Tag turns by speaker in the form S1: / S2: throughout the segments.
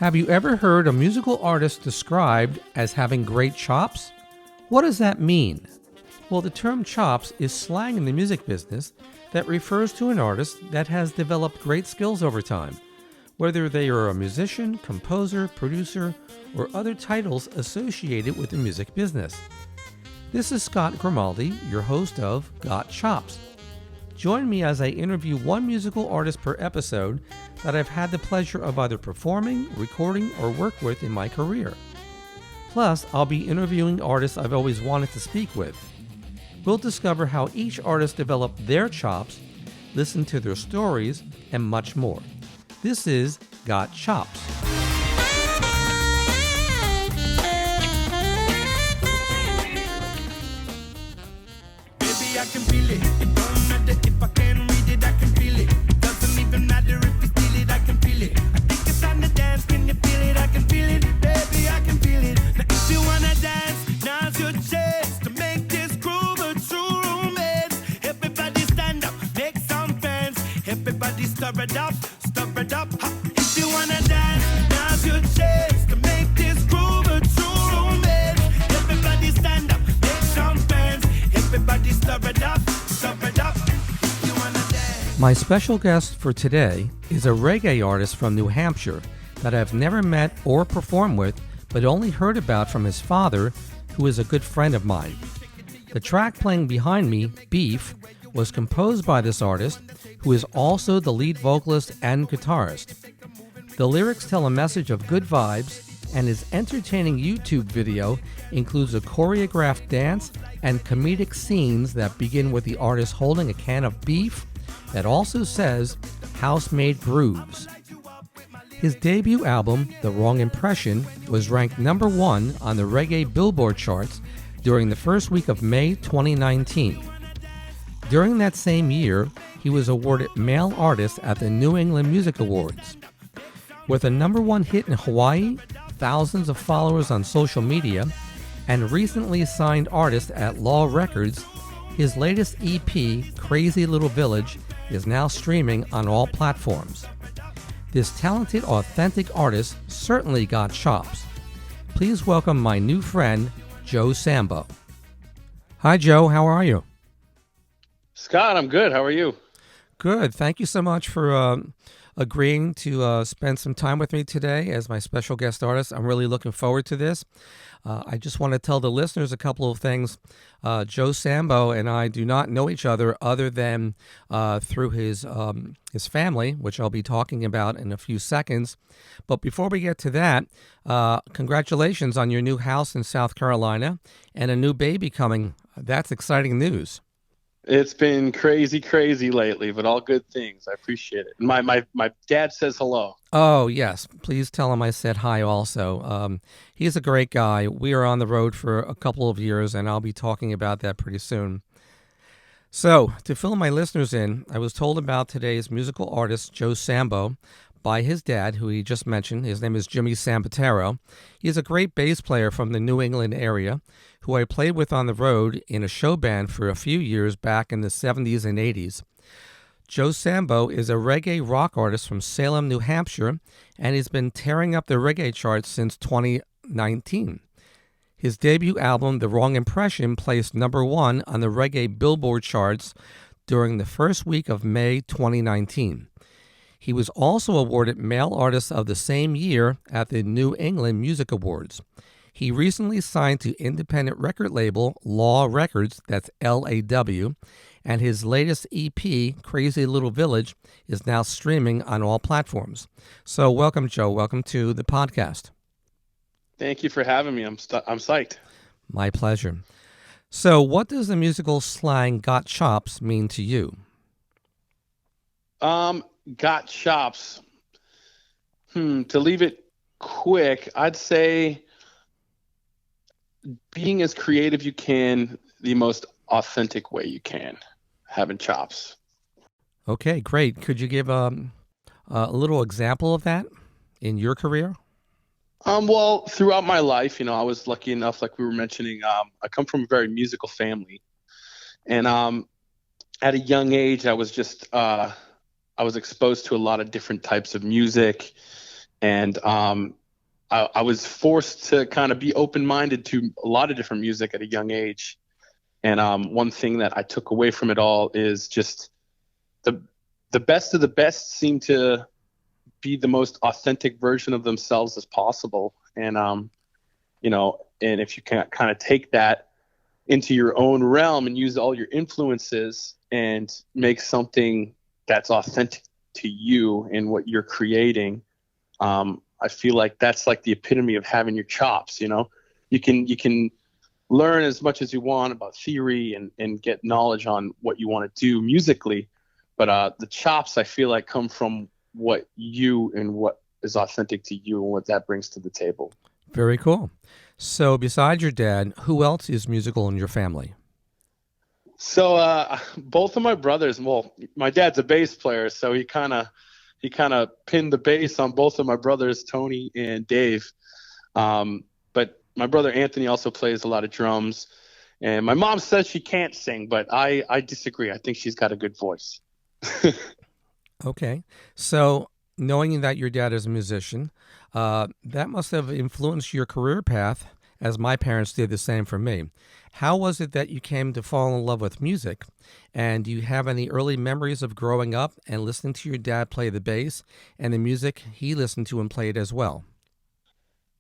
S1: Have you ever heard a musical artist described as having great chops? What does that mean? Well, the term chops is slang in the music business that refers to an artist that has developed great skills over time, whether they are a musician, composer, producer, or other titles associated with the music business. This is Scott Grimaldi, your host of Got Chops. Join me as I interview one musical artist per episode that I've had the pleasure of either performing, recording, or work with in my career. Plus, I'll be interviewing artists I've always wanted to speak with. We'll discover how each artist developed their chops, listen to their stories, and much more. This is Got Chops.
S2: Baby, I can feel it. It don't matter if I can't read it, I can feel it. It doesn't even matter if you steal it, I can feel it. I think it's time to dance, can you feel it? I can feel it, baby, I can feel it. Now if you wanna dance, now's your chance to make this groove a true romance. Everybody stand up, make some friends. Everybody stir it up, ha. If you wanna dance, now's your chance to make this groove a true romance. Everybody stand up, make some friends. Everybody stir it up, you wanna dance.
S1: My special guest for today is a reggae artist from New Hampshire that I've never met or performed with, but only heard about from his father, who is a good friend of mine. The track playing behind me, Beef, was composed by this artist, who is also the lead vocalist and guitarist. The lyrics tell a message of good vibes, and his entertaining YouTube video includes a choreographed dance and comedic scenes that begin with the artist holding a can of beef that also says house-made grooves. His debut album, The Wrong Impression, was ranked number 1 on the Reggae Billboard charts during the first week of May 2019. During that same year, he was awarded Male Artist at the New England Music Awards. With a number 1 hit in Hawaii, thousands of followers on social media, and recently signed artist at Law Records, his latest EP, Crazy Little Village, is now streaming on all platforms. This talented, authentic artist certainly got chops. Please welcome my new friend, Joe Sambo. Hi, Joe. How are you?
S3: Scott, I'm good. How are you?
S1: Good. Thank you so much for agreeing to spend some time with me today as my special guest artist. I'm really looking forward to this. I just want to tell the listeners a couple of things. Joe Sambo and I do not know each other than through his family, which I'll be talking about in a few seconds. But before we get to that, congratulations on your new house in South Carolina and a new baby coming. That's exciting news.
S3: It's been crazy lately, but all good things. I appreciate it. My dad says hello.
S1: Oh, yes. Please tell him I said hi also. He's a great guy. We are on the road for a couple of years, and I'll be talking about that pretty soon. So, to fill my listeners in, I was told about today's musical artist, Joe Sambo, by his dad, who he just mentioned. His name is Jimmy Sambatero. He's a great bass player from the New England area, who I played with on the road in a show band for a few years back in the 70s and 80s. Joe Sambo is a reggae rock artist from Salem, New Hampshire, and he's been tearing up the reggae charts since 2019. His debut album, The Wrong Impression, placed number 1 on the Reggae Billboard charts during the first week of May 2019. He was also awarded Male Artist of the same year at the New England Music Awards. He recently signed to independent record label Law Records, that's L-A-W, and his latest EP, Crazy Little Village, is now streaming on all platforms. So welcome, Joe. Welcome to the podcast.
S3: Thank you for having me. I'm psyched.
S1: My pleasure. So what does the musical slang got chops mean to you?
S3: Got chops. To leave it quick, I'd say being as creative you can, the most authentic way you can, having chops.
S1: Okay, great. Could you give a little example of that in your career?
S3: Well, throughout my life, I was lucky enough, like we were mentioning, I come from a very musical family. And at a young age, I was exposed to a lot of different types of music. And I was forced to kind of be open-minded to a lot of different music at a young age. And one thing that I took away from it all is just the the best of the best seem to be the most authentic version of themselves as possible. And and if you can kind of take that into your own realm and use all your influences and make something that's authentic to you and what you're creating, I feel like that's like the epitome of having your chops. You can learn as much as you want about theory and get knowledge on what you want to do musically, but the chops I feel like come from what you and what is authentic to you and what that brings to the table.
S1: Very cool. So besides your dad, who else is musical in your family?
S3: So both of my brothers, well, my dad's a bass player, so he kind of pinned the bass on both of my brothers, Tony and Dave. But my brother Anthony also plays a lot of drums. And my mom says she can't sing, but I disagree. I think she's got a good voice.
S1: Okay. So knowing that your dad is a musician, that must have influenced your career path, as my parents did the same for me. How was it that you came to fall in love with music? And do you have any early memories of growing up and listening to your dad play the bass and the music he listened to and played as well?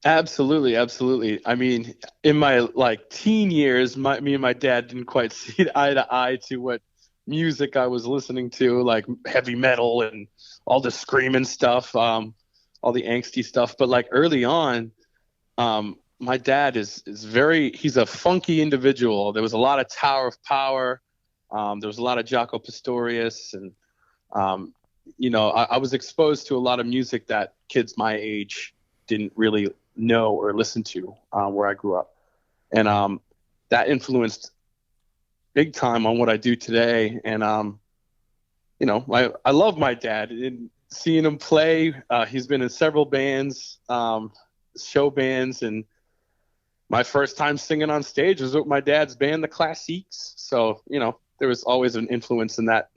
S3: Absolutely, absolutely. I mean, in my teen years, me and my dad didn't quite see eye to eye to what music I was listening to, like heavy metal and all the screaming stuff, all the angsty stuff. But like early on, my dad is he's a funky individual. There was a lot of Tower of Power. There was a lot of Jaco Pastorius, and I was exposed to a lot of music that kids my age didn't really know or listen to where I grew up, and that influenced big time on what I do today. And I love my dad and seeing him play. He's been in several bands, show bands, and my first time singing on stage was with my dad's band, the Classiques. So there was always an influence in that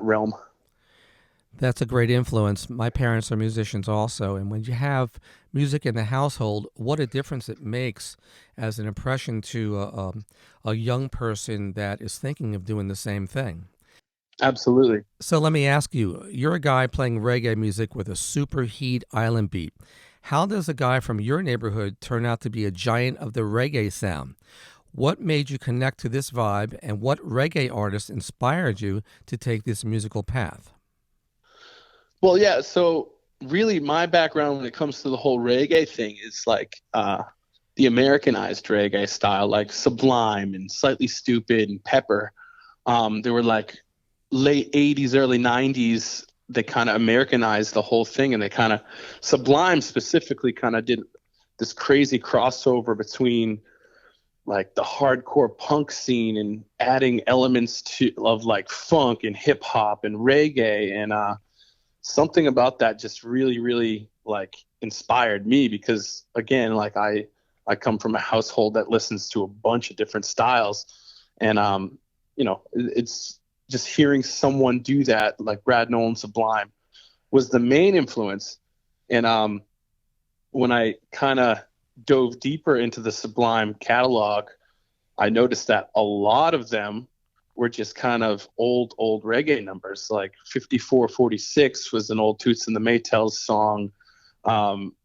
S3: realm.
S1: That's a great influence. My parents are musicians also, and when you have music in the household, what a difference it makes as an impression to a young person that is thinking of doing the same thing.
S3: Absolutely.
S1: So let me ask you, you're a guy playing reggae music with a superheat island beat. How does a guy from your neighborhood turn out to be a giant of the reggae sound? What made you connect to this vibe, and what reggae artist inspired you to take this musical path?
S3: Well, yeah. So really, my background when it comes to the whole reggae thing is like the Americanized reggae style, like Sublime and Slightly Stupid and Pepper. They were like late 80s, early 90s. They kind of Americanized the whole thing, and they kind of Sublime specifically kind of did this crazy crossover between like the hardcore punk scene and adding elements of like funk and hip hop and reggae, and something about that just really, really like inspired me, because again, like I come from a household that listens to a bunch of different styles, and it's just hearing someone do that, like Brad Nolan Sublime, was the main influence. And when I kind of dove deeper into the Sublime catalog, I noticed that a lot of them were just kind of old reggae numbers. Like 5446 was an old Toots and the Maytals song.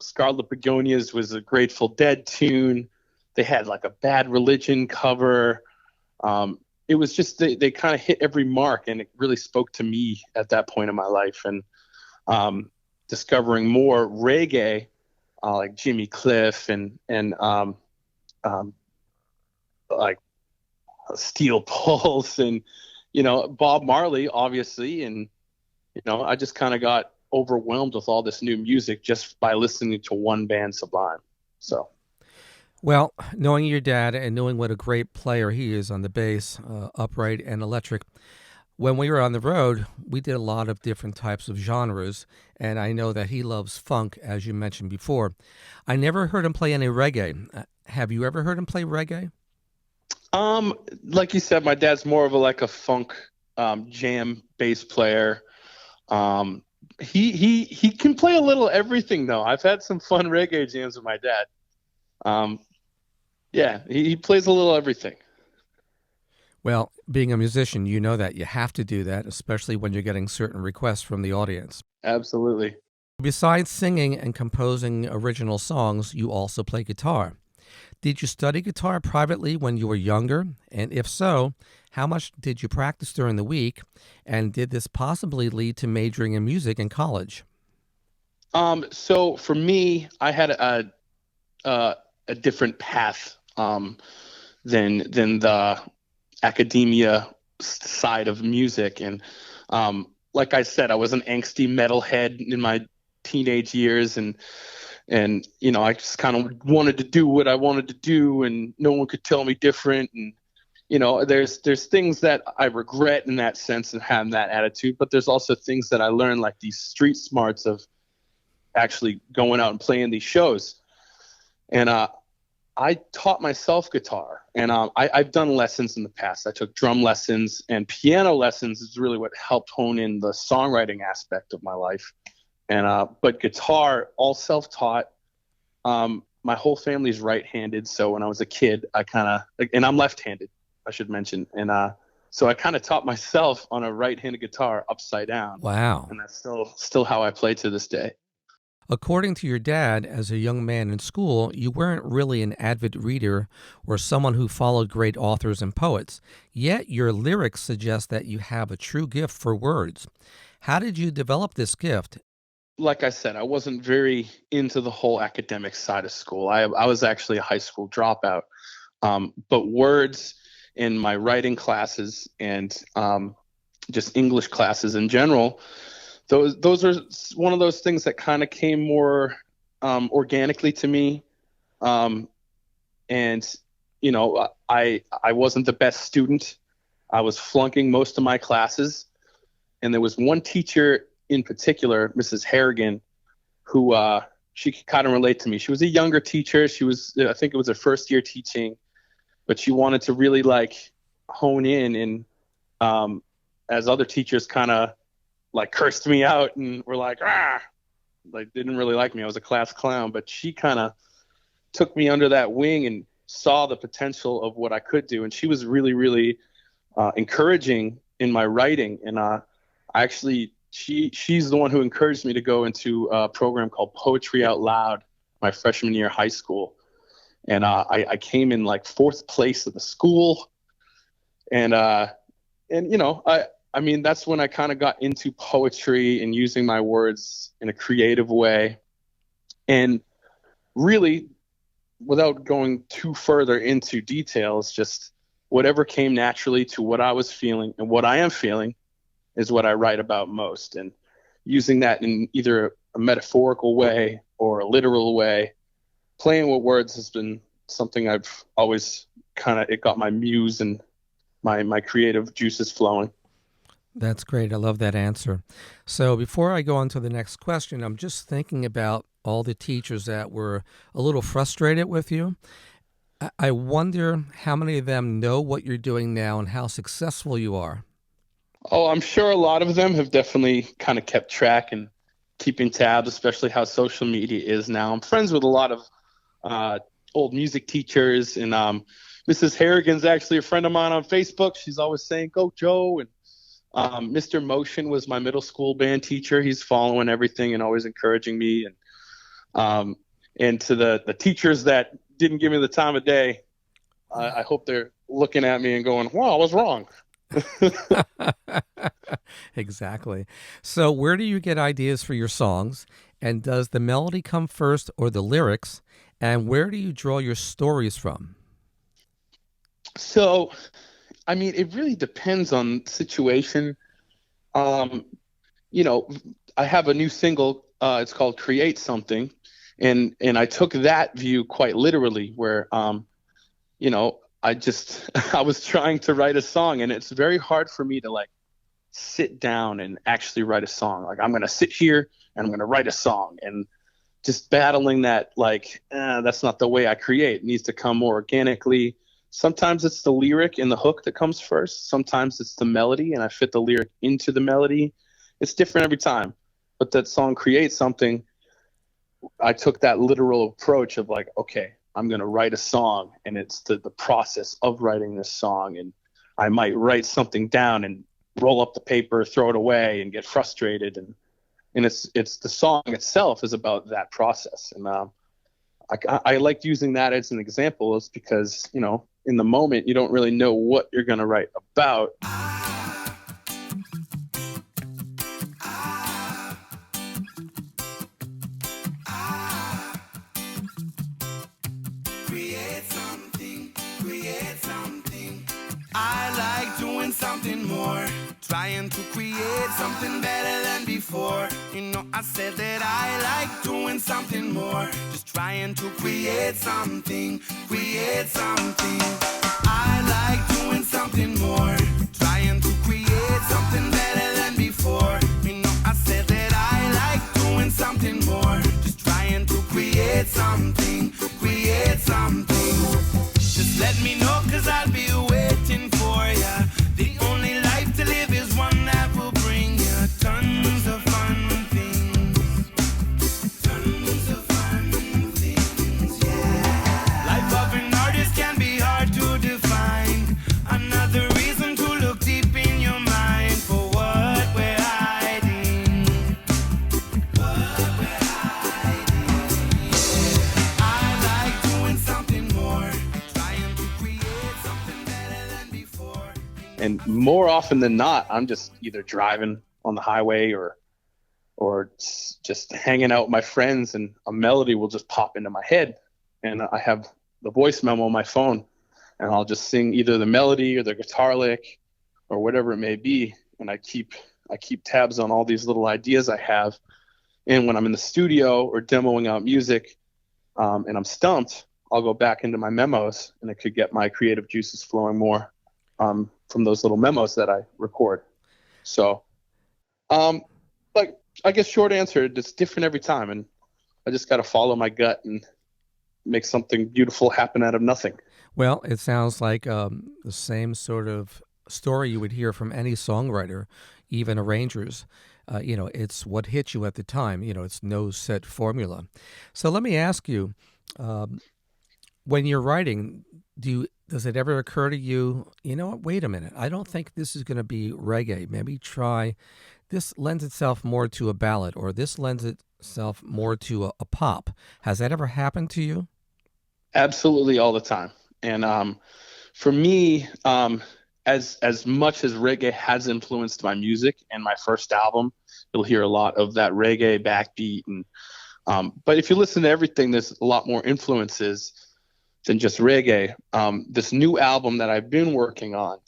S3: Scarlet Begonias was a Grateful Dead tune. They had like a Bad Religion cover. It was just they kind of hit every mark, and it really spoke to me at that point in my life. And discovering more reggae, like Jimmy Cliff and like Steel Pulse and Bob Marley, obviously. And I just kind of got overwhelmed with all this new music just by listening to one band, Sublime. So
S1: Well, knowing your dad and knowing what a great player he is on the bass, upright and electric, when we were on the road, we did a lot of different types of genres, and I know that he loves funk, as you mentioned before. I never heard him play any reggae. Have you ever heard him play reggae?
S3: Like you said, my dad's more of a funk jam bass player. He can play a little everything though. I've had some fun reggae jams with my dad. Um, yeah, he plays a little everything.
S1: Well, being a musician, you know that you have to do that, especially when you're getting certain requests from the audience.
S3: Absolutely.
S1: Besides singing and composing original songs, you also play guitar. Did you study guitar privately when you were younger? And if so, how much did you practice during the week? And did this possibly lead to majoring in music in college?
S3: So for me, I had a different path than the academia side of music. And like I said, I was an angsty metalhead in my teenage years, and I just kind of wanted to do what I wanted to do, and no one could tell me different. And there's things that I regret in that sense and having that attitude, but there's also things that I learned, like these street smarts of actually going out and playing these shows. And I taught myself guitar, and I've done lessons in the past. I took drum lessons, and piano lessons is really what helped hone in the songwriting aspect of my life. And but guitar, all self-taught. My whole family's right-handed, so when I was a kid, and I'm left-handed, I should mention, and so I kind of taught myself on a right-handed guitar upside down.
S1: Wow.
S3: And that's still how I play to this day.
S1: According to your dad, as a young man in school, you weren't really an avid reader or someone who followed great authors and poets, yet your lyrics suggest that you have a true gift for words. How did you develop this gift?
S3: Like I said, I wasn't very into the whole academic side of school. I was actually a high school dropout. But words in my writing classes and just English classes in general, those are one of those things that kind of came more organically to me. And I wasn't the best student. I was flunking most of my classes, and there was one teacher in particular, Mrs. Harrigan, who she could kind of relate to me. She was a younger teacher. I think it was her first year teaching, but she wanted to really hone in, and as other teachers kind of cursed me out and were didn't really like me. I was a class clown, but she kind of took me under that wing and saw the potential of what I could do. And she was really, really encouraging in my writing. And she's the one who encouraged me to go into a program called Poetry Out Loud my freshman year of high school. And I came in fourth place of the school. And that's when I kind of got into poetry and using my words in a creative way. And really, without going too further into details, just whatever came naturally to what I was feeling and what I am feeling is what I write about most. And using that in either a metaphorical way or a literal way, playing with words has been something I've always it got my muse and my creative juices flowing.
S1: That's great. I love that answer. So before I go on to the next question, I'm just thinking about all the teachers that were a little frustrated with you. I wonder how many of them know what you're doing now and how successful you are.
S3: Oh, I'm sure a lot of them have definitely kind of kept track and keeping tabs, especially how social media is now. I'm friends with a lot of old music teachers, and Mrs. Harrigan's actually a friend of mine on Facebook. She's always saying, "Go Joe." And Mr. Motion was my middle school band teacher. He's following everything and always encouraging me. And to the teachers that didn't give me the time of day, I hope they're looking at me and going, "Wow, I was wrong."
S1: Exactly. So where do you get ideas for your songs? And does the melody come first or the lyrics? And where do you draw your stories from?
S3: So, it really depends on the situation. I have a new single. It's called "Create Something," and I took that view quite literally, where I was trying to write a song, and it's very hard for me to sit down and actually write a song. I'm going to sit here and I'm going to write a song, and just battling that, that's not the way I create. It needs to come more organically. Sometimes it's the lyric and the hook that comes first. Sometimes it's the melody and I fit the lyric into the melody. It's different every time. but that song creates something. I took that literal approach of like, okay, I'm going to write a song, and it's the process of writing this song. And I might write something down and roll up the paper, throw it away, and get frustrated. And it's the song itself is about that process. And I like using that as an example, is because, you know, in the moment, you don't really know what you're going to write about.
S2: Create something, create something. I like doing something more, trying to create something better than before. You know, I said that I like doing something more, just trying to create something, create something. I like doing something more, trying to create something better than before. You know, I said that I like doing something more, just trying to create something, create something. Just let me know, 'cause I'll be waiting for ya. The only life to live is one that will bring ya tons of fun things. Tons of fun things, yeah. Life of an artist can be hard to define. Another reason to look deep in your mind for what we're hiding. What we're hiding, yeah. I like doing something more, trying to create something better than before.
S3: And more often than not, I'm just either driving on the highway or just hanging out with my friends, and a melody will just pop into my head. And I have the voice memo on my phone, and I'll just sing either the melody or the guitar lick or whatever it may be. And I keep tabs on all these little ideas I have. And when I'm in the studio or demoing out music, and I'm stumped, I'll go back into my memos, and it could get my creative juices flowing more from those little memos that I record. So, like, I guess short answer, it's different every time, and I just got to follow my gut and make something beautiful happen out of nothing.
S1: Well, it sounds like the same sort of story you would hear from any songwriter, even arrangers. It's what hit you at the time. It's no set formula. So let me ask you, when you're writing, does it ever occur to you, what, wait a minute, I don't think this is going to be reggae. Maybe try, this lends itself more to a ballad, or this lends itself more to a pop. Has that ever happened to you?
S3: Absolutely, all the time. And for me, as much as reggae has influenced my music and my first album, you'll hear a lot of that reggae backbeat. And but if you listen to everything, there's a lot more influences than just reggae. This new album that I've been working on,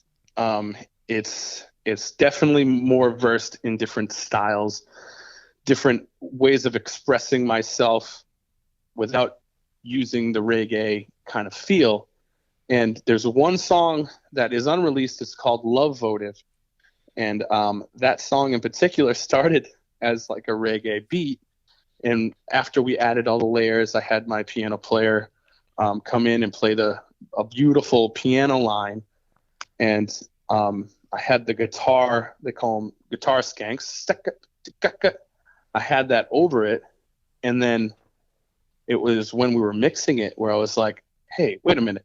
S3: it's definitely more versed in different styles, different ways of expressing myself without using the reggae kind of feel. And there's one song that is unreleased. It's called Love Votive. And that song in particular started as like a reggae beat. And after we added all the layers, I had my piano player come in and play a beautiful piano line. And I had the guitar, they call them guitar skanks. I had that over it. And then it was when we were mixing it where I was like, hey, wait a minute.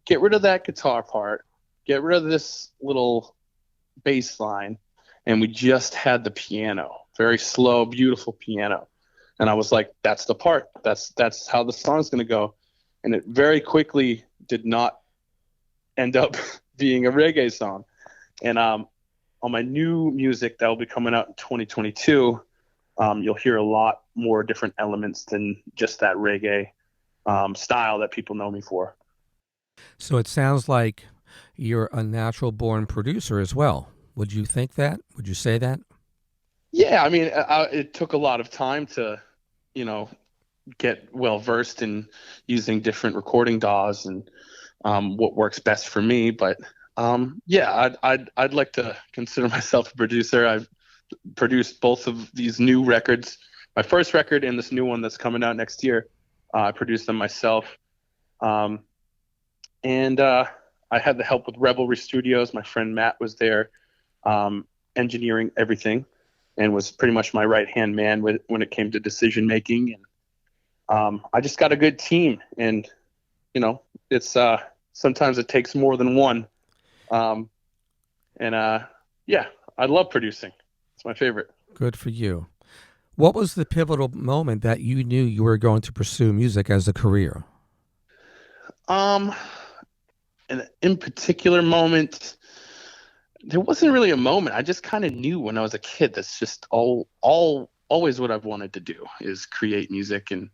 S3: Get rid of that guitar part. Get rid of this little bass line. And we just had the piano. Very slow, beautiful piano. And I was like, that's the part. That's how the song's going to go. And it very quickly did not end up being a reggae song. And on my new music that will be coming out in 2022, you'll hear a lot more different elements than just that reggae style that people know me for.
S1: So it sounds like you're a natural-born producer as well. Would you think that? Would you say that?
S3: Yeah, I mean, it took a lot of time to, get well versed in using different recording DAWs and what works best for me. But yeah, I'd like to consider myself a producer. I've produced both of these new records. My first record and this new one that's coming out next year, I produced them myself. And I had the help with Revelry Studios. My friend Matt was there engineering everything. and was pretty much my right-hand man when it came to decision making. And I just got a good team, and it's sometimes it takes more than one. Yeah, I love producing. It's my favorite. Good
S1: for you. What was the pivotal moment that you knew you were going to pursue music as a career?
S3: In particular moment, there wasn't really a moment. I just kind of knew when I was a kid. That's just always what I've wanted to do, is create music. And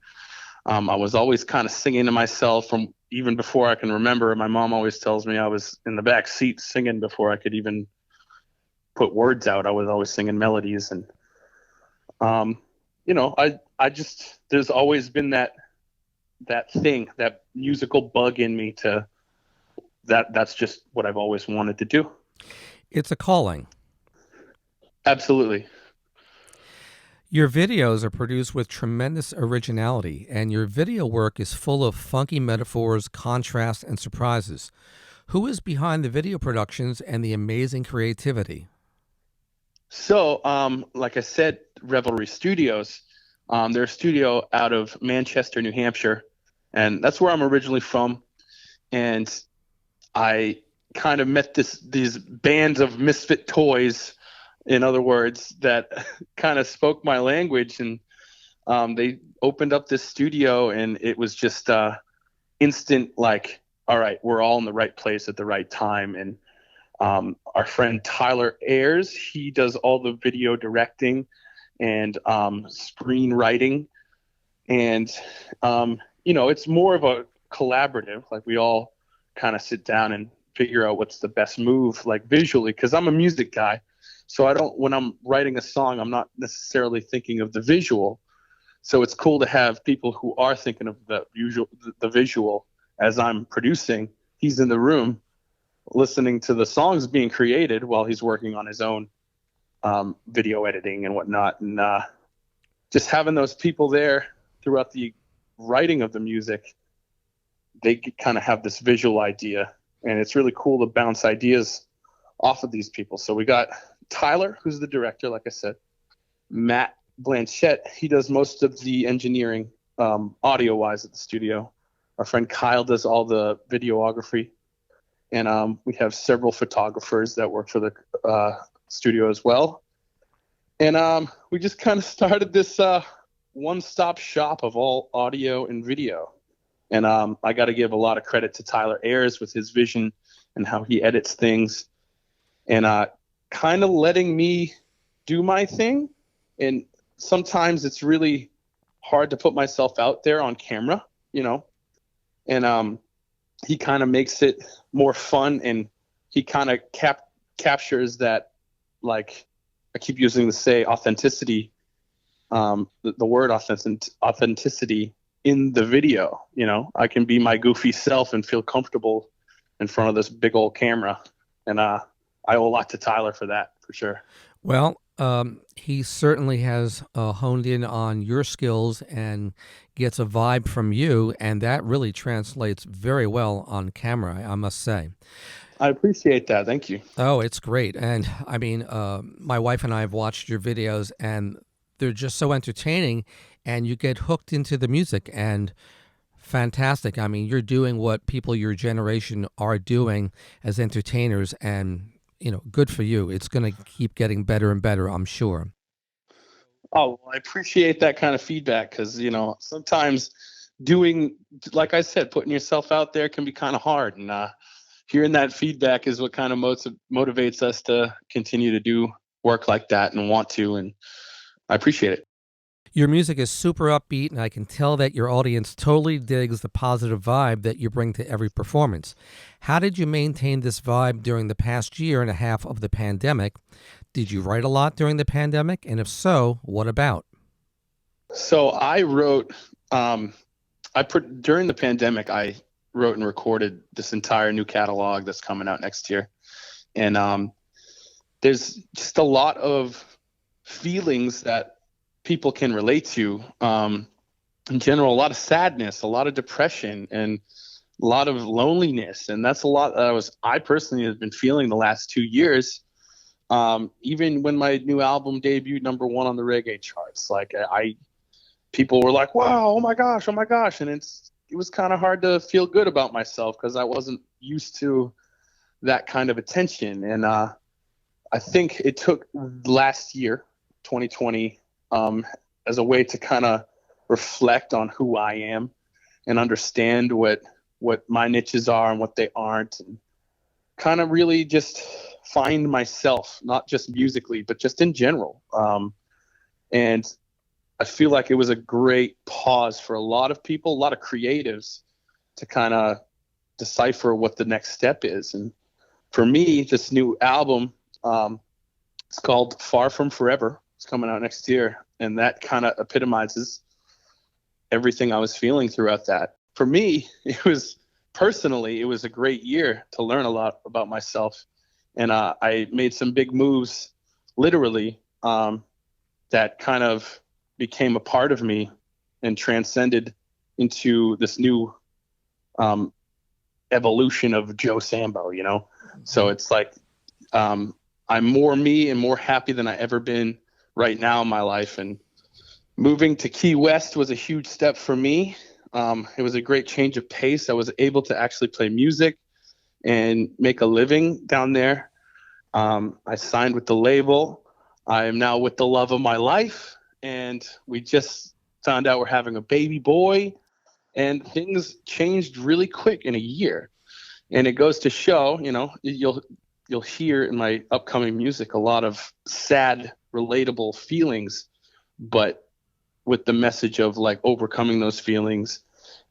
S3: I was always kind of singing to myself from even before I can remember. My mom always tells me I was in the back seat singing before I could even put words out. I was always singing melodies. And I just, there's always been that thing, that musical bug in me that's just what I've always wanted to do.
S1: It's a calling.
S3: Absolutely.
S1: Your videos are produced with tremendous originality, and your video work is full of funky metaphors, contrasts, and surprises. Who is behind the video productions and the amazing creativity?
S3: So, like I said, Revelry Studios, they're a studio out of Manchester, New Hampshire, and that's where I'm originally from. And I kind of met these bands of misfit toys, in other words, that kind of spoke my language. And they opened up this studio, and it was just instant, like, all right, we're all in the right place at the right time. And our friend Tyler Ayers, he does all the video directing and screenwriting. And, it's more of a collaborative, like we all kind of sit down and figure out what's the best move, like visually, because I'm a music guy. So when I'm writing a song, I'm not necessarily thinking of the visual. So it's cool to have people who are thinking of the visual as I'm producing. He's in the room listening to the songs being created while he's working on his own video editing and whatnot. And just having those people there throughout the writing of the music, they kind of have this visual idea, and it's really cool to bounce ideas off of these people. So we got Tyler, who's the director, like I said. Matt Blanchette, he does most of the engineering audio-wise at the studio. Our friend Kyle does all the videography. And we have several photographers that work for the studio as well. And we just kind of started this one-stop shop of all audio and video. And I got to give a lot of credit to Tyler Ayers with his vision and how he edits things, and kind of letting me do my thing. And sometimes it's really hard to put myself out there on camera, and he kind of makes it more fun, and he kind of captures that, like I keep using to say, authenticity, the word authenticity in the video. I can be my goofy self and feel comfortable in front of this big old camera. And I owe a lot to Tyler for that, for sure.
S1: Well, he certainly has honed in on your skills and gets a vibe from you, and that really translates very well on camera, I must say.
S3: I appreciate that. Thank you.
S1: Oh, it's great. And I mean, my wife and I have watched your videos, and they're just so entertaining, and you get hooked into the music, and fantastic. I mean, you're doing what people your generation are doing as entertainers, and good for you. It's going to keep getting better and better, I'm sure.
S3: Oh, well, I appreciate that kind of feedback, because, sometimes doing, like I said, putting yourself out there can be kind of hard. And hearing that feedback is what kind of motivates us to continue to do work like that and want to. And I appreciate it.
S1: Your music is super upbeat, and I can tell that your audience totally digs the positive vibe that you bring to every performance. How did you maintain this vibe during the past year and a half of the pandemic? Did you write a lot during the pandemic? And if so, what about?
S3: So I wrote, during the pandemic, I wrote and recorded this entire new catalog that's coming out next year. And there's just a lot of feelings that people can relate to. In general, a lot of sadness, a lot of depression, and a lot of loneliness. And that's a lot that I personally have been feeling the last 2 years. Even when my new album debuted #1 on the reggae charts, like people were like, "Wow, oh my gosh," and it was kind of hard to feel good about myself because I wasn't used to that kind of attention. And I think it took last year, 2020, as a way to kind of reflect on who I am and understand what my niches are and what they aren't, and kind of really just find myself, not just musically, but just in general. And I feel like it was a great pause for a lot of people, a lot of creatives, to kind of decipher what the next step is. And for me, this new album, it's called Far From Forever. It's coming out next year. And that kind of epitomizes everything I was feeling throughout that. For me, it was a great year to learn a lot about myself. And I made some big moves, literally, that kind of became a part of me and transcended into this new evolution of Joe Sambo, you know? So it's like I'm more me and more happy than I ever been right now in my life. And moving to Key West was a huge step for me. It was a great change of pace. I was able to actually play music and make a living down there. I signed with the label. I am now with the love of my life, and we just found out we're having a baby boy, and things changed really quick in a year. And it goes to show, you know, you'll hear in my upcoming music a lot of sad, relatable feelings, but with the message of like overcoming those feelings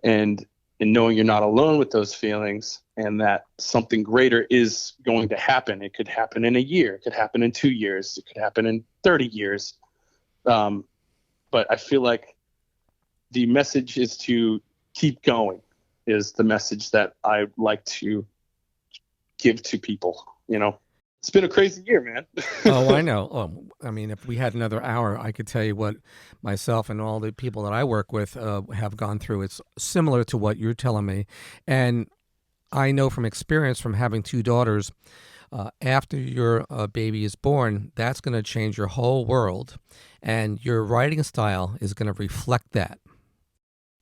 S3: and knowing you're not alone with those feelings, and that something greater is going to happen. It could happen in a year. It could happen in 2 years. It could happen in 30 years. But I feel like the message is to keep going, is the message that I like to give to people, you know. It's been a crazy year, man.
S1: Oh, I know. I mean, if we had another hour, I could tell you what myself and all the people that I work with have gone through. It's similar to what you're telling me. And I know from experience from having 2 daughters, after your baby is born, that's going to change your whole world. And your writing style is going to reflect that.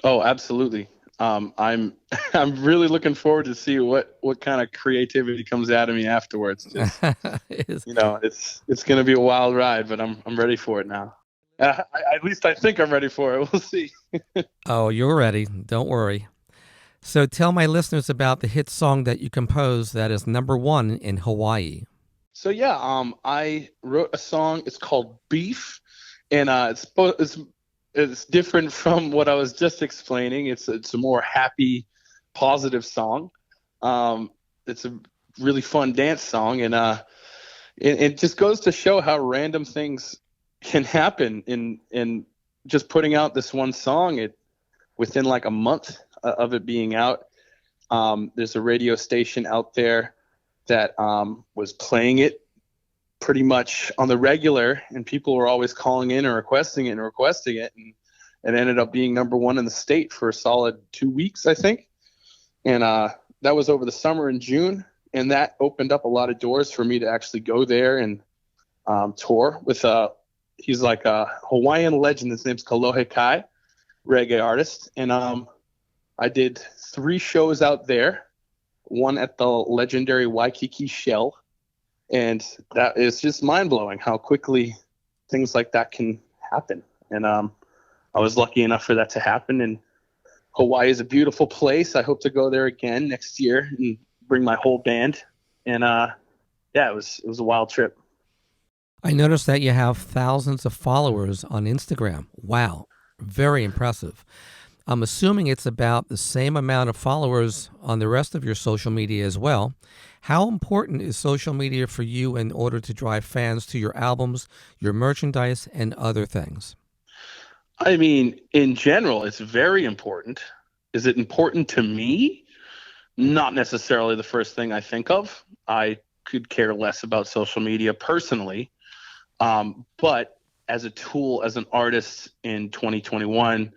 S3: Oh, absolutely. I'm really looking forward to see what kind of creativity comes out of me afterwards. You know, it's going to be a wild ride, but I'm ready for it now. At least I think I'm ready for it. We'll see.
S1: Oh, you're ready. Don't worry. So tell my listeners about the hit song that you composed that is #1 in Hawaii.
S3: So yeah, I wrote a song. It's called Beef, and it's different from what I was just explaining. It's a more happy, positive song. It's a really fun dance song, and it just goes to show how random things can happen in just putting out this one song. Within like a month of it being out, there's a radio station out there that was playing it pretty much on the regular, and people were always calling in and requesting it, and it ended up being #1 in the state for a solid 2 weeks, I think. And that was over the summer in June, and that opened up a lot of doors for me to actually go there and tour with he's like a Hawaiian legend. His name's Kalohe Kai, reggae artist, and I did 3 shows out there, one at the legendary Waikiki Shell, and that is just mind-blowing how quickly things like that can happen. And I was lucky enough for that to happen, and Hawaii is a beautiful place. I hope to go there again next year and bring my whole band. And yeah, it was a wild trip.
S1: I noticed that you have thousands of followers on Instagram. Wow, very impressive. I'm assuming it's about the same amount of followers on the rest of your social media as well. How important is social media for you in order to drive fans to your albums, your merchandise, and other things?
S3: I mean, in general, it's very important. Is it important to me? Not necessarily the first thing I think of. I could care less about social media personally. But as a tool, as an artist in 2021,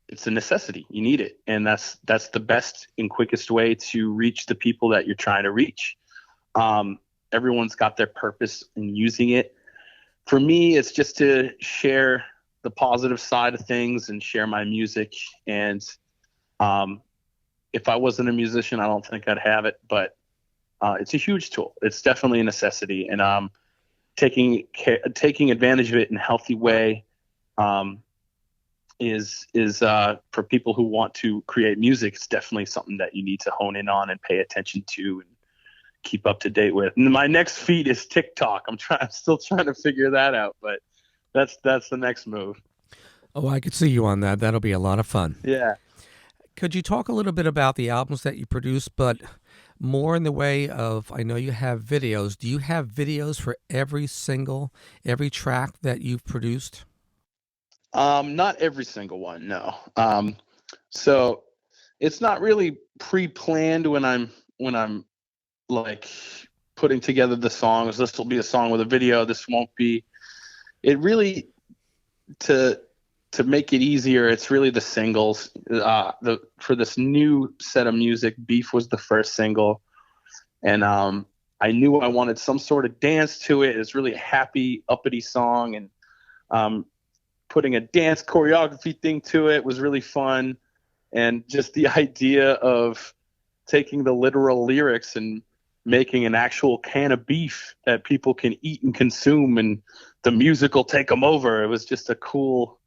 S3: it's a necessity. You need it. And that's the best and quickest way to reach the people that you're trying to reach. everyone's got their purpose in using it. For me, it's just to share the positive side of things and share my music. And if I wasn't a musician, I don't think I'd have it, but it's a huge tool. It's definitely a necessity. And taking advantage of it in a healthy way is for people who want to create music. It's definitely something that you need to hone in on and pay attention to and keep up to date with. And my next feed is TikTok. I'm still trying to figure that out, but that's the next move.
S1: Oh, I could see you on that. That'll be a lot of fun.
S3: Yeah.
S1: Could you talk a little bit about the albums that you produce, but more in the way of, I know you have videos. Do you have videos for every track that you've produced?
S3: Not every single one, no. So it's not really pre-planned when I'm like putting together the songs. This will be a song with a video. This won't be. It really, to make it easier, it's really the singles. For this new set of music, Beef was the first single, and I knew I wanted some sort of dance to it. It's really a happy, uppity song, and putting a dance choreography thing to it was really fun. And just the idea of taking the literal lyrics and making an actual can of beef that people can eat and consume, and the music will take them over. It was just a cool,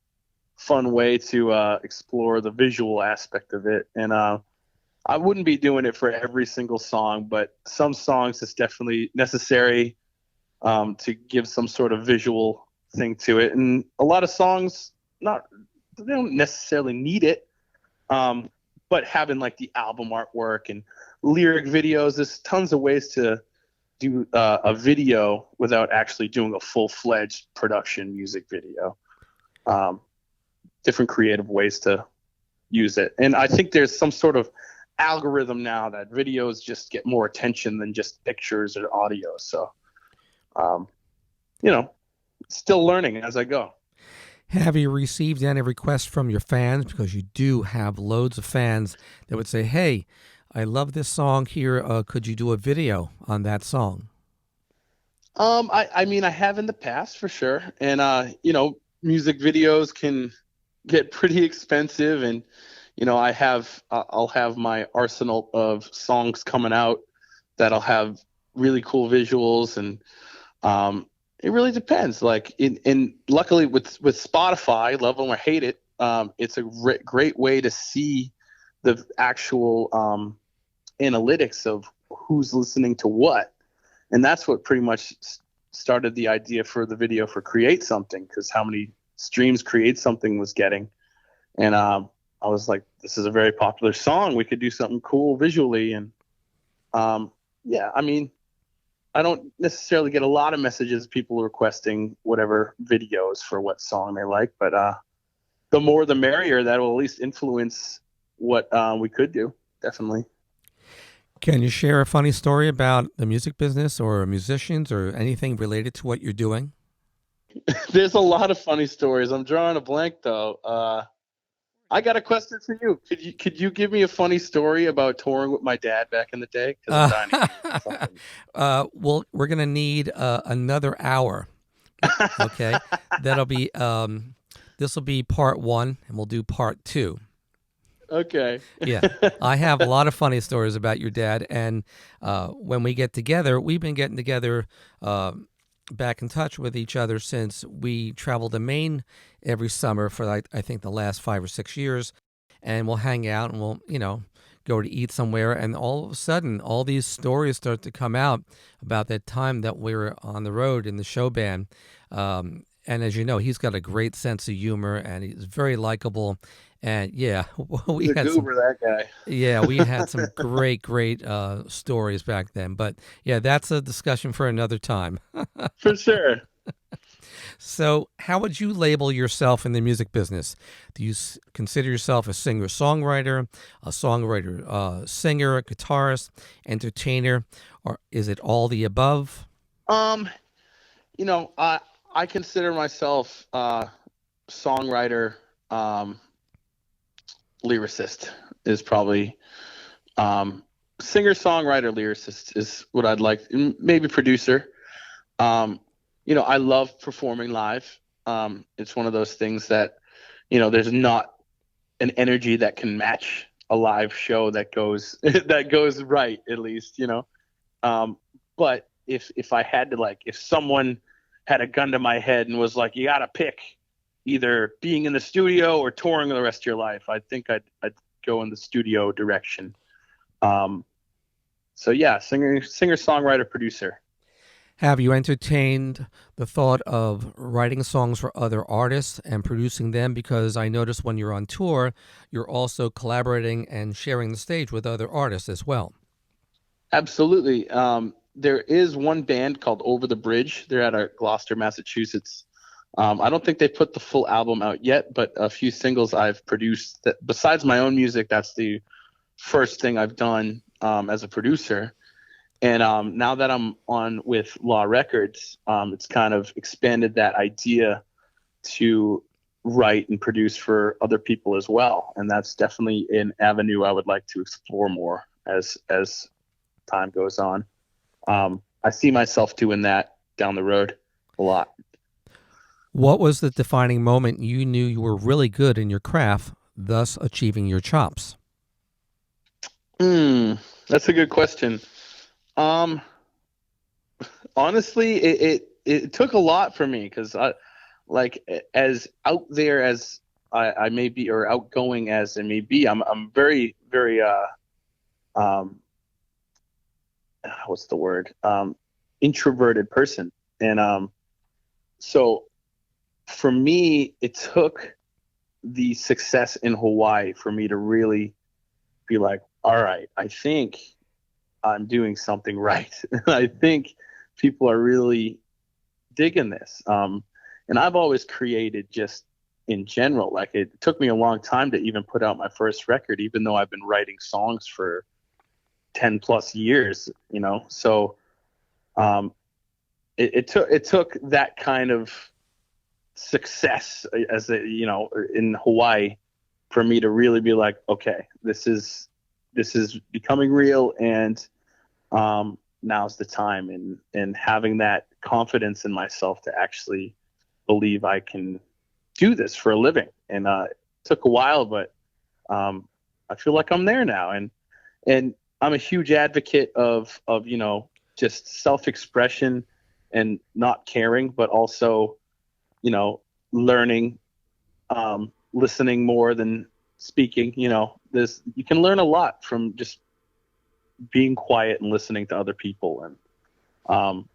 S3: fun way to explore the visual aspect of it. And I wouldn't be doing it for every single song, but some songs it's definitely necessary to give some sort of visual thing to it. And a lot of songs, they don't necessarily need it, but having like the album artwork and lyric videos, there's tons of ways to do a video without actually doing a full-fledged production music video. Different creative ways to use it. And I think there's some sort of algorithm now that videos just get more attention than just pictures or audio. So, still learning as I go.
S1: Have you received any requests from your fans? Because you do have loads of fans that would say, hey, I love this song here. Could you do a video on that song?
S3: I mean, I have in the past for sure. And, music videos can get pretty expensive. And, I'll have my arsenal of songs coming out that'll have really cool visuals. And it really depends. Like, and luckily with Spotify, love them or hate it, it's a great way to see the actual analytics of who's listening to what. And that's what pretty much started the idea for the video for Create Something, because how many streams Create Something was getting. And I was like, this is a very popular song. We could do something cool visually. And I mean, I don't necessarily get a lot of messages, people requesting whatever videos for what song they like, but the more the merrier. That will at least influence what we could do. Definitely.
S1: Can you share a funny story about the music business or musicians or anything related to what you're doing?
S3: There's a lot of funny stories. I'm drawing a blank though. I got a question for you. Could you give me a funny story about touring with my dad back in the day?
S1: Well, we're gonna need another hour. Okay, that'll be this will be part 1, and we'll do part 2.
S3: Okay.
S1: Yeah, I have a lot of funny stories about your dad, and when we get together, we've been getting together, back in touch with each other since we traveled to Maine every summer for I think the last 5 or 6 years, and we'll hang out and we'll go to eat somewhere, and all of a sudden all these stories start to come out about that time that we were on the road in the show band. And as you know, he's got a great sense of humor, and he's very likable. And yeah, we had
S3: that guy.
S1: Yeah, we had some great stories back then. But yeah, that's a discussion for another time.
S3: For sure.
S1: So, how would you label yourself in the music business? Do you consider yourself a singer-songwriter, singer, a guitarist, entertainer, or is it all the above?
S3: I consider myself songwriter, lyricist is probably singer, songwriter, lyricist is what I'd like. Maybe producer. I love performing live. It's one of those things that, there's not an energy that can match a live show that goes that goes right, at least. But if I had to, if someone had a gun to my head and was like, you got to pick either being in the studio or touring the rest of your life, I think I'd go in the studio direction. So yeah, singer, songwriter, producer.
S1: Have you entertained the thought of writing songs for other artists and producing them? Because I noticed when you're on tour, you're also collaborating and sharing the stage with other artists as well.
S3: Absolutely. There is one band called Over the Bridge. They're out of Gloucester, Massachusetts. I don't think they put the full album out yet, but a few singles I've produced. That, besides my own music, that's the first thing I've done as a producer. And now that I'm on with Law Records, it's kind of expanded that idea to write and produce for other people as well. And that's definitely an avenue I would like to explore more as time goes on. I see myself doing that down the road a lot.
S1: What was the defining moment you knew you were really good in your craft, thus achieving your chops?
S3: That's a good question. Honestly, it took a lot for me because as out there as I may be, or outgoing as I may be, I'm very, very what's the word? Introverted person. And so for me, it took the success in Hawaii for me to really be like, all right, I think I'm doing something right. I think people are really digging this. And I've always created just in general. Like, it took me a long time to even put out my first record, even though I've been writing songs for 10 plus years, So it took that kind of success in Hawaii for me to really be like, okay, this is becoming real, and now's the time, and having that confidence in myself to actually believe I can do this for a living. And it took a while, but I feel like I'm there now, and I'm a huge advocate of just self-expression and not caring, but also learning, listening more than speaking. You can learn a lot from just being quiet and listening to other people. And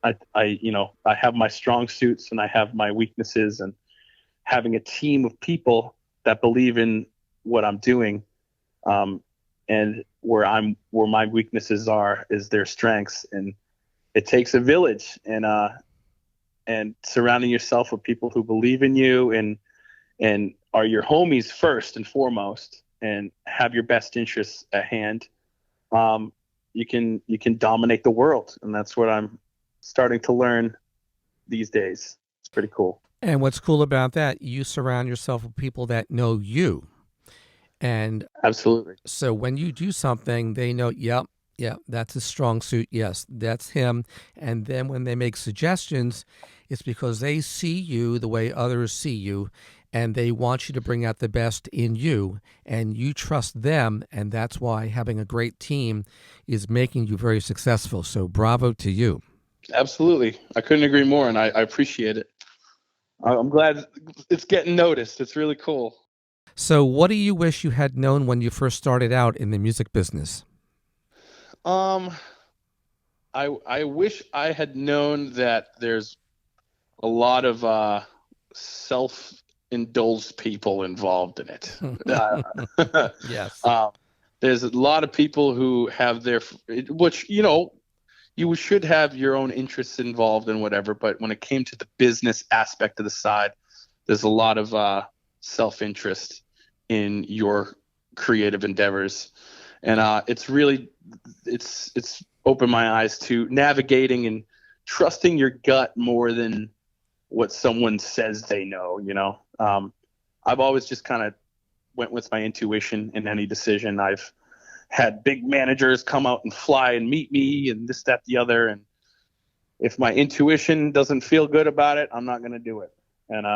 S3: I have my strong suits and I have my weaknesses, and having a team of people that believe in what I'm doing, and where my weaknesses is their strengths. And it takes a village, and surrounding yourself with people who believe in you and are your homies first and foremost, and have your best interests at hand, you can dominate the world. And that's what I'm starting to learn these days. It's pretty cool.
S1: And what's cool about that, you surround yourself with people that know you. And
S3: absolutely.
S1: So when you do something, they know, yep, that's his strong suit. Yes, that's him. And then when they make suggestions, it's because they see you the way others see you, and they want you to bring out the best in you, and you trust them. And that's why having a great team is making you very successful. So bravo to you.
S3: Absolutely. I couldn't agree more. And I appreciate it. I'm glad it's getting noticed. It's really cool.
S1: So what do you wish you had known when you first started out in the music business?
S3: I wish I had known that there's a lot of self-indulged people involved in it.
S1: Yes.
S3: There's a lot of people who have which, you should have your own interests involved in whatever, but when it came to the business aspect of the side, there's a lot of self-interest in your creative endeavors. And it's opened my eyes to navigating and trusting your gut more than what someone says they know. I've always just kind of went with my intuition in any decision I've had big managers come out and fly and meet me and this, that, the other. And if my intuition doesn't feel good about it, I'm not going to do it. And,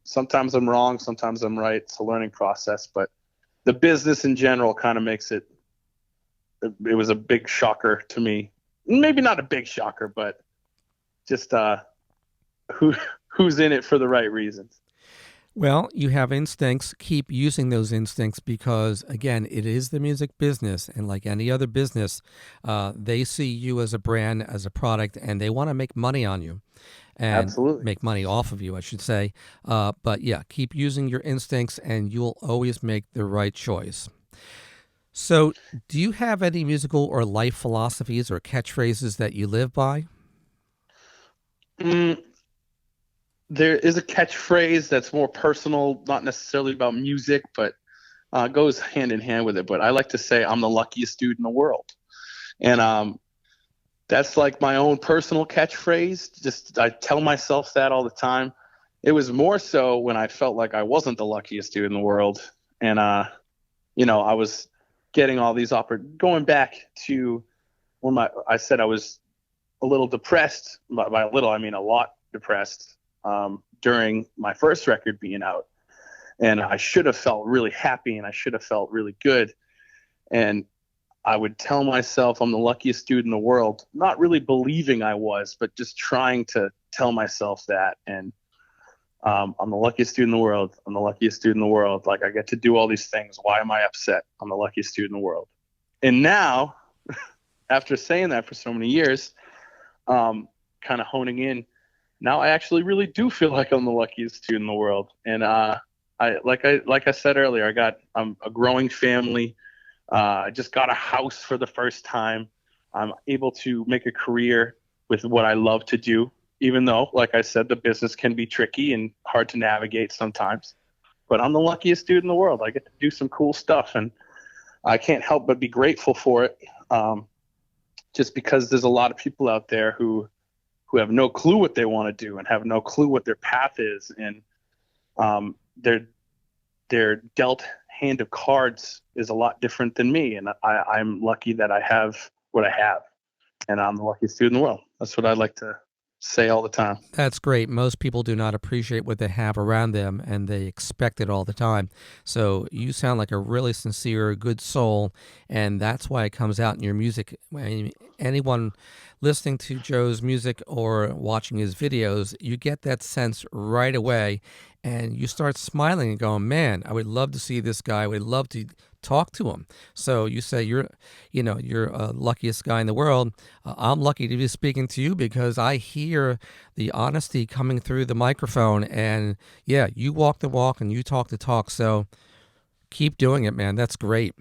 S3: sometimes I'm wrong, sometimes I'm right. It's a learning process, but the business in general kind of makes it was a big shocker to me. Maybe not a big shocker, but just who's in it for the right reasons.
S1: Well, you have instincts. Keep using those instincts because, again, it is the music business. And like any other business, they see you as a brand, as a product, and they want to make money on you. And
S3: Absolutely.
S1: make money off of you, I should say. But yeah, keep using your instincts and you'll always make the right choice. So do you have any musical or life philosophies or catchphrases that you live by?
S3: There is a catchphrase that's more personal, not necessarily about music, but goes hand in hand with it. But I like to say I'm the luckiest dude in the world. And that's like my own personal catchphrase. Just I tell myself that all the time. It was more so when I felt like I wasn't the luckiest dude in the world. And, I was getting all these going back to when I said I was a little depressed. By a little, I mean a lot depressed during my first record being out. And I should have felt really happy and I should have felt really good. And I would tell myself I'm the luckiest dude in the world, not really believing I was, but just trying to tell myself that. And I'm the luckiest dude in the world. I'm the luckiest dude in the world. Like I get to do all these things. Why am I upset? I'm the luckiest dude in the world. And now, after saying that for so many years, kind of honing in, now I actually really do feel like I'm the luckiest dude in the world. And like I said earlier, I'm a growing family. I just got a house for the first time. I'm able to make a career with what I love to do, even though, like I said, the business can be tricky and hard to navigate sometimes. But I'm the luckiest dude in the world. I get to do some cool stuff, and I can't help but be grateful for it, just because there's a lot of people out there who have no clue what they want to do and have no clue what their path is. And their dealt hand of cards is a lot different than me, and I'm lucky that I have what I have, and I'm the luckiest dude in the world. That's what I like to say all the time.
S1: That's great. Most people do not appreciate what they have around them, and they expect it all the time. So you sound like a really sincere, good soul, and that's why it comes out in your music. Anyone listening to Joe's music or watching his videos, you get that sense right away, and you start smiling and going, man, I would love to see this guy. I would love to talk to him. So you say you're luckiest guy in the world. I'm lucky to be speaking to you because I hear the honesty coming through the microphone. And yeah, you walk the walk and you talk the talk. So keep doing it, man. That's great.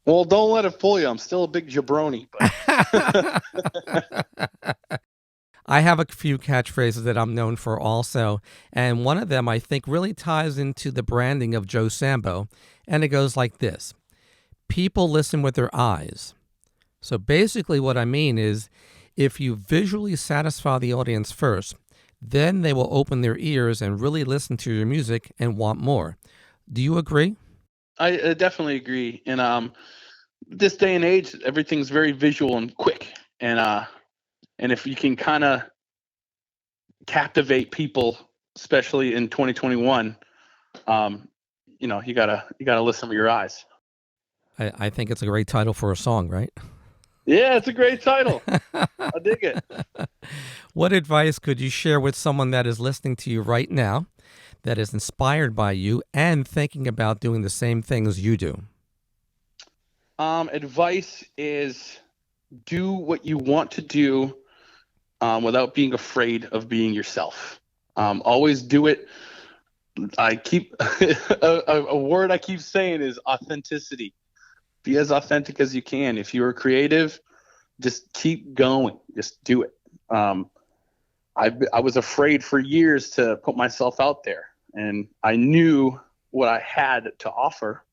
S3: Well, don't let it fool you. I'm still a big jabroni. But...
S1: I have a few catchphrases that I'm known for also, and one of them I think really ties into the branding of Joe Sambo, and it goes like this. People listen with their eyes. So basically what I mean is if you visually satisfy the audience first, then they will open their ears and really listen to your music and want more. Do you agree?
S3: I definitely agree. And this day and age, everything's very visual and quick. And if you can kind of captivate people, especially in 2021, you gotta listen with your eyes.
S1: I think it's a great title for a song, right?
S3: Yeah, it's a great title. I dig it.
S1: What advice could you share with someone that is listening to you right now, that is inspired by you and thinking about doing the same things you do?
S3: Advice is do what you want to do without being afraid of being yourself. Always do it. I keep a word I keep saying is authenticity. Be as authentic as you can. If you're creative, just keep going. Just do it. I was afraid for years to put myself out there, and I knew what I had to offer.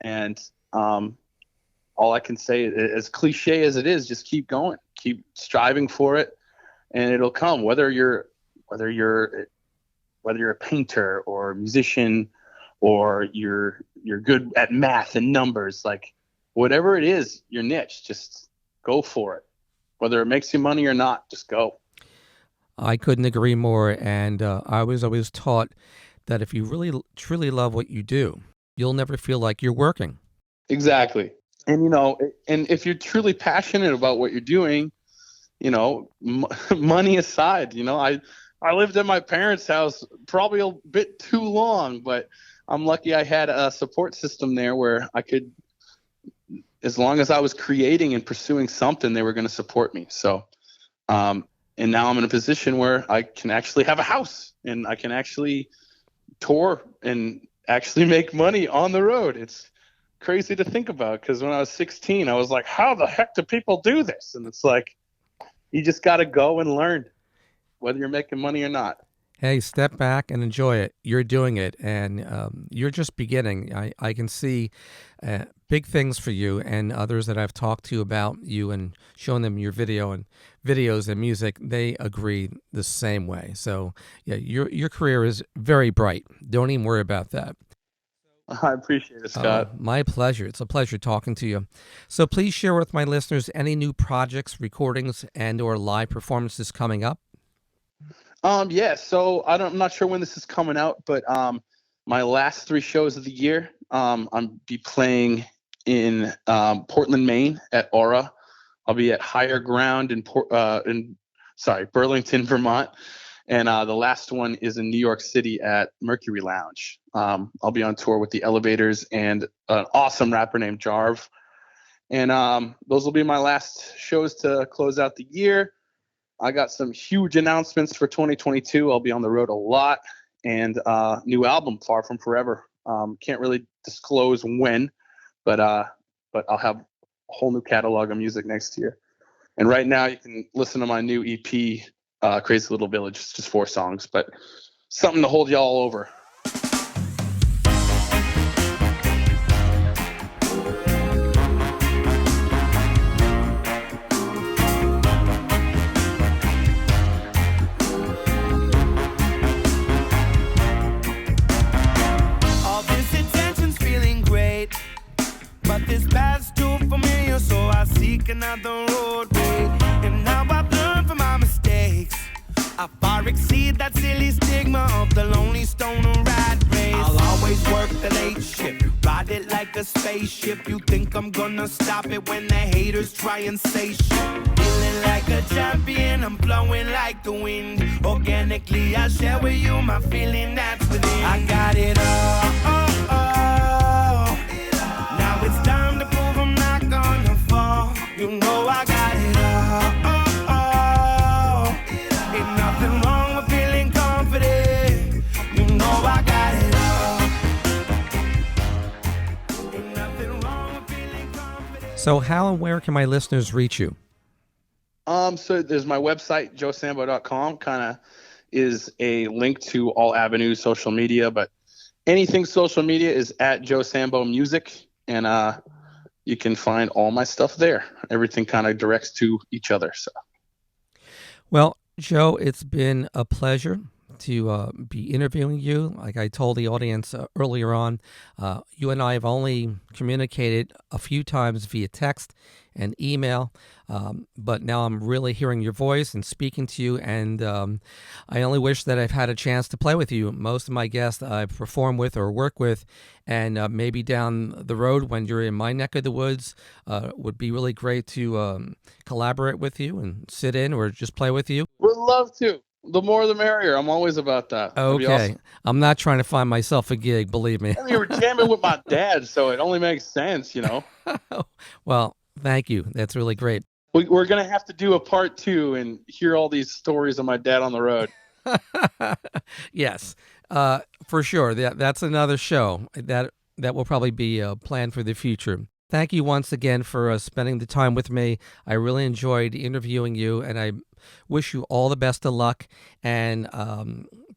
S3: And all I can say, as cliche as it is, just keep going, keep striving for it, and it'll come. Whether you're a painter or a musician, or you're good at math and numbers, like whatever it is, your niche, just go for it. Whether it makes you money or not, just go.
S1: I couldn't agree more. And I was always taught that if you really truly love what you do, you'll never feel like you're working.
S3: Exactly. And, and if you're truly passionate about what you're doing, money aside, I lived at my parents' house probably a bit too long, but I'm lucky I had a support system there where I could, as long as I was creating and pursuing something, they were going to support me. So, and now I'm in a position where I can actually have a house and I can actually tour and actually make money on the road. It's crazy to think about, because when I was 16, I was like, how the heck do people do this? And it's like, you just got to go and learn, whether you're making money or not.
S1: Hey, step back and enjoy it. You're doing it, and you're just beginning. I can see big things for you, and others that I've talked to about you and shown them your videos and music. They agree the same way. So, yeah, your career is very bright. Don't even worry about that.
S3: I appreciate it, Scott.
S1: My pleasure. It's a pleasure talking to you. So please share with my listeners any new projects, recordings, and/or live performances coming up.
S3: Yeah, so I'm not sure when this is coming out, but my last 3 shows of the year, I'll be playing in Portland, Maine at Aura. I'll be at Higher Ground in Burlington, Vermont. And the last one is in New York City at Mercury Lounge. I'll be on tour with the Elevators and an awesome rapper named Jarv. And those will be my last shows to close out the year. I got some huge announcements for 2022. I'll be on the road a lot, and new album, Far From Forever. Can't really disclose when, but I'll have a whole new catalog of music next year. And right now you can listen to my new EP, Crazy Little Village. It's just 4 songs, but something to hold y'all over.
S2: Another roadway, and now I've learned from my mistakes. I far exceed that silly stigma of the lonely stoner rat race. I'll always work the late shift, ride it like a spaceship. You think I'm gonna stop it when the haters try and say shit? Feeling like a champion, I'm flowing like the wind. Organically, I share with you my feeling that's within. I got it all. Now it's time to prove I'm not gonna fall. You know I got it all. Ain't nothing wrong with feeling confident. You know I got it all. Ain't nothing wrong with feeling confident.
S1: So how and where can my listeners reach you?
S3: So there's my website, joesambo.com, kind of is a link to all avenues, social media, but anything social media is at Joe Sambo Music, and you can find all my stuff there. Everything kind of directs to each other. So,
S1: well, Joe, it's been a pleasure to be interviewing you. Like I told the audience earlier on, you and I have only communicated a few times via text and email, but now I'm really hearing your voice and speaking to you, and I only wish that I've had a chance to play with you. Most of my guests I've performed with or work with, and maybe down the road when you're in my neck of the woods, would be really great to collaborate with you and sit in or just play with you.
S3: Would love to. The more the merrier. I'm always about that.
S1: Okay. Awesome. I'm not trying to find myself a gig, believe me.
S3: I mean, you were jamming with my dad, so it only makes sense, you know.
S1: Well, thank you. That's really great.
S3: We're going to have to do a part 2 and hear all these stories of my dad on the road.
S1: Yes, for sure. That's another show. That will probably be planned for the future. Thank you once again for spending the time with me. I really enjoyed interviewing you, and I wish you all the best of luck. And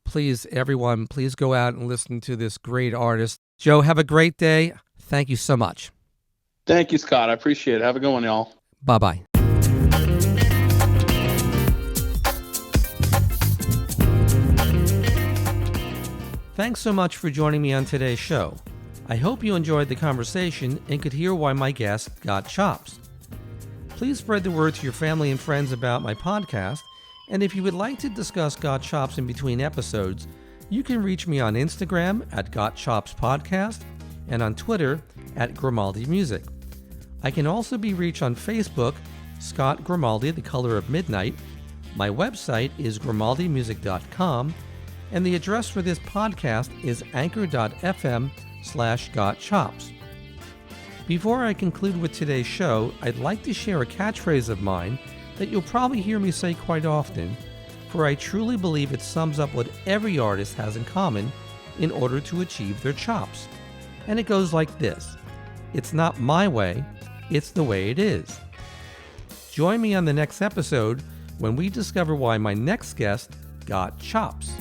S1: please, everyone, please go out and listen to this great artist. Joe, have a great day. Thank you so much.
S3: Thank you, Scott. I appreciate it. Have a good one, y'all.
S1: Bye-bye. Thanks so much for joining me on today's show. I hope you enjoyed the conversation and could hear why my guest got chops. Please spread the word to your family and friends about my podcast, and if you would like to discuss Got Chops in between episodes, you can reach me on Instagram at Got Chops Podcast and on Twitter at Grimaldi Music. I can also be reached on Facebook, Scott Grimaldi, The Color of Midnight. My website is grimaldimusic.com, and the address for this podcast is anchor.fm/gotchops. Before I conclude with today's show, I'd like to share a catchphrase of mine that you'll probably hear me say quite often, for I truly believe it sums up what every artist has in common in order to achieve their chops. And it goes like this: it's not my way, it's the way it is. Join me on the next episode when we discover why my next guest got chops.